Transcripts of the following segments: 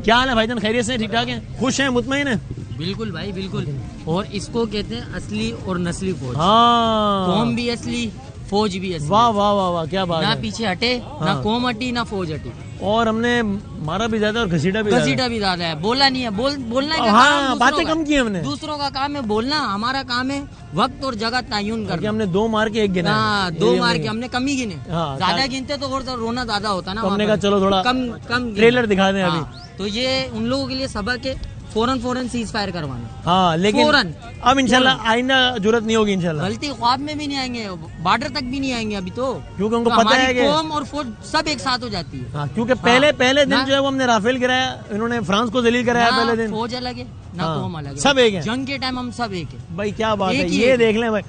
کیا حال ہے بھائی جان؟ خیریت سے ٹھیک ٹھاک ہیں؟ خوش ہیں؟ مطمئن ہیں؟ بالکل بھائی بالکل. اور اس کو کہتے ہیں اصلی اور نسلی فوج. ہاں قوم بھی اصلی, فوج بھی اصلی. واہ واہ واہ واہ کیا بات ہے. نہ پیچھے ہٹے, نہ قوم ہٹی, نہ فوج ہٹی. اور ہم نے مارا بھی زیادہ اور گھسیٹا بھی زیادہ ہے. بولا نہیں ہے, بولنا ہے. ہاں باتیں کم کی ہم نے. دوسروں کا کام ہے بولنا, ہمارا کام ہے وقت اور جگہ تعین کرنا. ہم نے 2 مار کے 1 گنا. ہاں 2 مار کے ہم نے کم ہی گنے. زیادہ گنتے تو اور رونا زیادہ ہوتا نا. ہم نے کہا چلو تھوڑا کم ٹریلر دکھا دیں ابھی. تو یہ ان لوگوں کے لیے سبق ہے فوراً سیز فائر کروانا. ہاں لیکن اب انشاءاللہ آئندہ ضرورت نہیں ہوگی انشاءاللہ. غلطی خواب میں بھی نہیں آئیں گے, بارڈر تک بھی نہیں آئیں گے ابھی تو, کیونکہ ان کو پتہ ہے کہ قوم اور فوج سب ایک ساتھ ہو جاتی ہے. کیونکہ پہلے دن جو ہے وہ ہم نے رافیل گرایا, انہوں نے فرانس کو ذلیل کرایا پہلے دن. فوج الگ ہے نہ قوم الگ ہے, سب ایک ہے. جنگ کے ٹائم ہم سب ایک ہے بھائی. کیا بات ہے, یہ دیکھ لیں بھائی.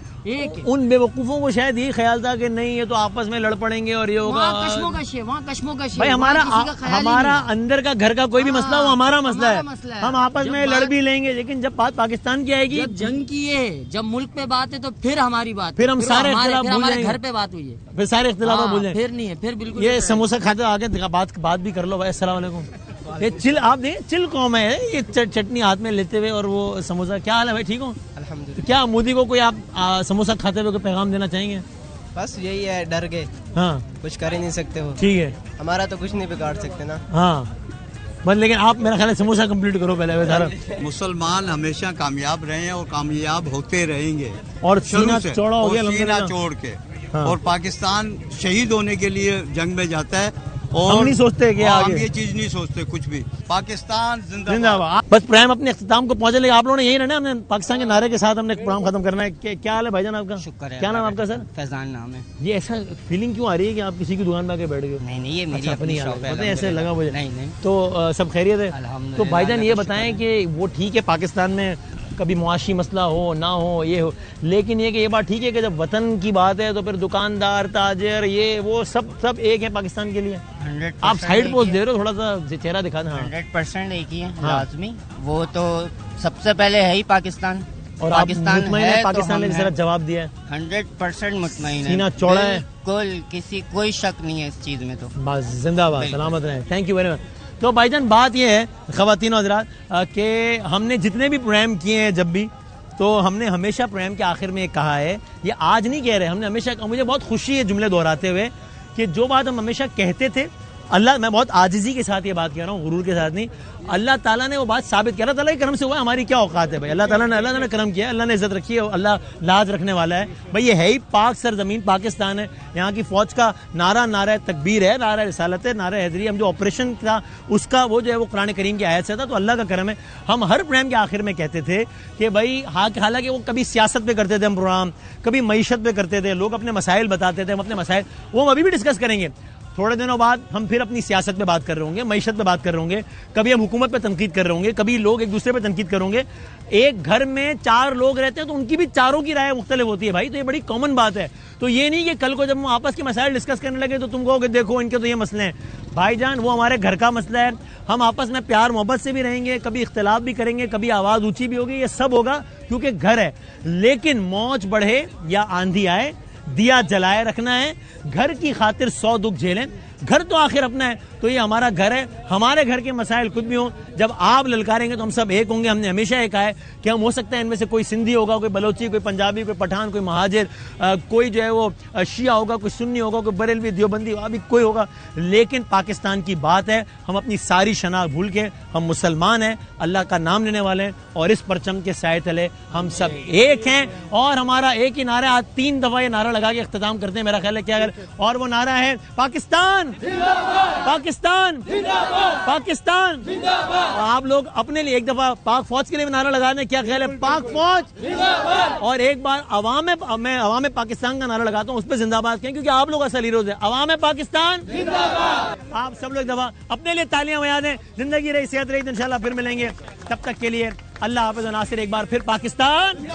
ان بے وقوفوں کو شاید یہ خیال تھا کہ نہیں یہ تو آپس میں لڑ پڑیں گے اور یہ ہوگا. وہاں کشمکش ہے بھائی. ہمارا اندر کا گھر کا کوئی بھی مسئلہ وہ ہمارا مسئلہ ہے. ہم آپس میں لڑ بھی لیں گے, لیکن جب بات پاکستان کی آئے گی, جب جنگ کی ہے, جب ملک پہ بات ہے تو پھر ہماری بات, پھر ہم سارے اختلاف بھول جائیں گے. گھر پہ بات ہوئی ہے, پھر سارے اختلافات بھول جائیں گے. پھر نہیں ہے, پھر بالکل. یہ سموسہ کھاتے آگے بات بھی کر لو بھائی. السلام علیکم. یہ چل آپ دیکھیں, چل قوم ہے یہ, چٹنی ہاتھ میں لیتے ہوئے اور وہ سموسہ. کیا حال ہے بھائی, ٹھیک ہو؟ الحمدللہ. کیا مودی کو کوئی آپ سموسہ کھاتے ہوئے کوئی پیغام دینا چاہیں گے؟ بس یہی ہے, ڈر گئے. ہاں کچھ کر ہی نہیں سکتے وہ. ٹھیک ہے, ہمارا تو کچھ نہیں بگاڑ سکتے نا. ہاں بس, لیکن آپ میرا خیال ہے سموسہ کمپلیٹ کرو پہلے. مسلمان ہمیشہ کامیاب رہے ہیں اور کامیاب ہوتے رہیں گے, اور سینہ چوڑا ہو گیا, سینہ چھوڑ کے. اور پاکستان شہید ہونے کے لیے جنگ میں جاتا ہے, اور ہم نہیں سوچتے کہ ہم یہ چیز نہیں سوچتے کچھ بھی. پاکستان زندہ باد. بس پروگرام اپنے اختتام کو پہنچے, لیکن آپ لوگوں نے یہی رہنا, ہم نے پاکستان کے نعرے کے ساتھ ہم نے پروگرام ختم کرنا ہے. کیا حال ہے بھائی جان آپ کا؟ شکر ہے. کیا نام آپ کا سر؟ فیضان نام ہے. یہ ایسا فیلنگ کیوں آ رہی ہے کہ آپ کسی کی دکان پہ آ کے بیٹھ گئے؟ نہیں یہ میری اپنی شاپ ہے. ایسے لگا مجھے. نہیں تو سب خیریت ہے؟ تو بھائی جان یہ بتائیں کہ وہ ٹھیک ہے پاکستان میں کبھی معاشی مسئلہ ہو نہ ہو یہ ہو, لیکن یہ بات ٹھیک ہے کہ جب وطن کی بات ہے تو پھر دکاندار, تاجر, یہ وہ سب ایک ہے پاکستان کے لیے. آپ سائڈ پوسٹ دے رہے ہو, تھوڑا سا چہرہ دکھا دیں. 100% ایک ہی ہے لازمی, وہ تو سب سے پہلے ہے ہی پاکستان. اور پاکستان ہے, پاکستان نے صرف جواب دیا ہے. 100% مطمئن ہے, سینہ چوڑا ہے, کوئی شک نہیں ہے اس چیز میں. تو بس زندہ باد, سلامت رہیں. Thank you very much. تو بھائی جان بات یہ ہے خواتین و حضرات کہ ہم نے جتنے بھی پروگرام کیے ہیں جب بھی, تو ہم نے ہمیشہ پروگرام کے آخر میں کہا ہے, یہ آج نہیں کہہ رہے, ہم نے ہمیشہ کہا, مجھے بہت خوشی ہے جملے دہراتے ہوئے کہ جو بات ہم ہمیشہ کہتے تھے, اللہ, میں بہت عاجزی کے ساتھ یہ بات کہہ رہا ہوں, غرور کے ساتھ نہیں, اللہ تعالیٰ نے وہ بات ثابت کیا. اللہ تعالیٰ کے کرم سے ہوا ہے, ہماری کیا اوقات ہے بھائی. اللہ تعالیٰ نے کرم کیا, اللہ نے عزت رکھی ہے, اللہ لاج رکھنے والا ہے بھائی. یہ ہے ہی پاک سرزمین پاکستان ہے. یہاں کی فوج کا نعرہ تکبیر ہے, نعرہ رسالت ہے, نعرہ حیدری. ہم جو آپریشن تھا اس کا وہ جو ہے وہ قرآن کریم کی آیت سے تھا, تو اللہ کا کرم ہے. ہم ہر پروگرام کے آخر میں کہتے تھے کہ بھائی حالانکہ وہ کبھی سیاست پہ کرتے تھے ہم پروگرام, کبھی معیشت پہ کرتے تھے, لوگ اپنے مسائل بتاتے تھے, ہم اپنے مسائل وہ ہم ابھی بھی ڈسکس کریں گے. تھوڑے دنوں بعد ہم پھر اپنی سیاست پہ بات کر رہے ہوں گے, معیشت پہ بات کر رہے ہوں گے, کبھی ہم حکومت پہ تنقید کر رہے ہوں گے, کبھی لوگ ایک دوسرے پہ تنقید کریں گے. ایک گھر میں 4 لوگ رہتے ہیں تو ان کی بھی چاروں کی رائے مختلف ہوتی ہے بھائی, تو یہ بڑی کامن بات ہے. تو یہ نہیں کہ کل کو جب ہم آپس کے مسائل ڈسکس کرنے لگے تو تم کہو کہ دیکھو ان کے تو یہ مسئلے ہیں. بھائی جان وہ ہمارے گھر کا مسئلہ ہے, ہم آپس میں پیار محبت سے بھی رہیں گے, کبھی اختلاف بھی کریں گے, کبھی آواز اونچی بھی ہوگی, یہ سب ہوگا کیونکہ گھر ہے. لیکن موج بڑھے یا آندھی آئے, دیا جلائے رکھنا ہے, گھر کی خاطر 100 دکھ جھیلیں. گھر تو آخر اپنا ہے, تو یہ ہمارا گھر ہے. ہمارے گھر کے مسائل کچھ بھی ہوں, جب آپ للکاریں گے تو ہم سب ایک ہوں گے. ہم نے ہمیشہ یہ کہا ہے کہ ہم ہو سکتا ہے ان میں سے کوئی سندھی ہوگا, کوئی بلوچی, کوئی پنجابی, کوئی پٹھان, کوئی مہاجر, کوئی جو ہے وہ شیعہ ہوگا, کوئی سنی ہوگا, کوئی بریلوی, دیوبندی, ابھی کوئی ہوگا, لیکن پاکستان کی بات ہے. ہم اپنی ساری شناخت بھول کے ہم مسلمان ہیں, اللہ کا نام لینے والے ہیں, اور اس پرچم کے سائے تلے ہم سب ایک ہیں. اور ہمارا ایک ہی نعرہ, آج 3 دفعہ یہ نعرہ لگا کے اختتام کرتے ہیں میرا خیال ہے. کیا اور وہ نعرہ ہے پاکستان پاکستان پاکستان. آپ لوگ اپنے لیے ایک دفعہ پاک فوج کے لیے نعرہ لگا دیں, کیا خیال ہے؟ پاک فوج. اور ایک بار میں عوام پاکستان کا نعرہ لگاتا ہوں, اس پہ زندہ باد کہیں, کیونکہ آپ لوگ اصل ہیروز ہیں. عوام پاکستان, آپ سب لوگ دفعہ اپنے لیے تالیاں بجا دیں. زندگی رہی, صحت رہی, تو انشاءاللہ پھر ملیں گے. تب تک کے لیے اللہ حافظ و ناصر. ایک بار پھر پاکستان.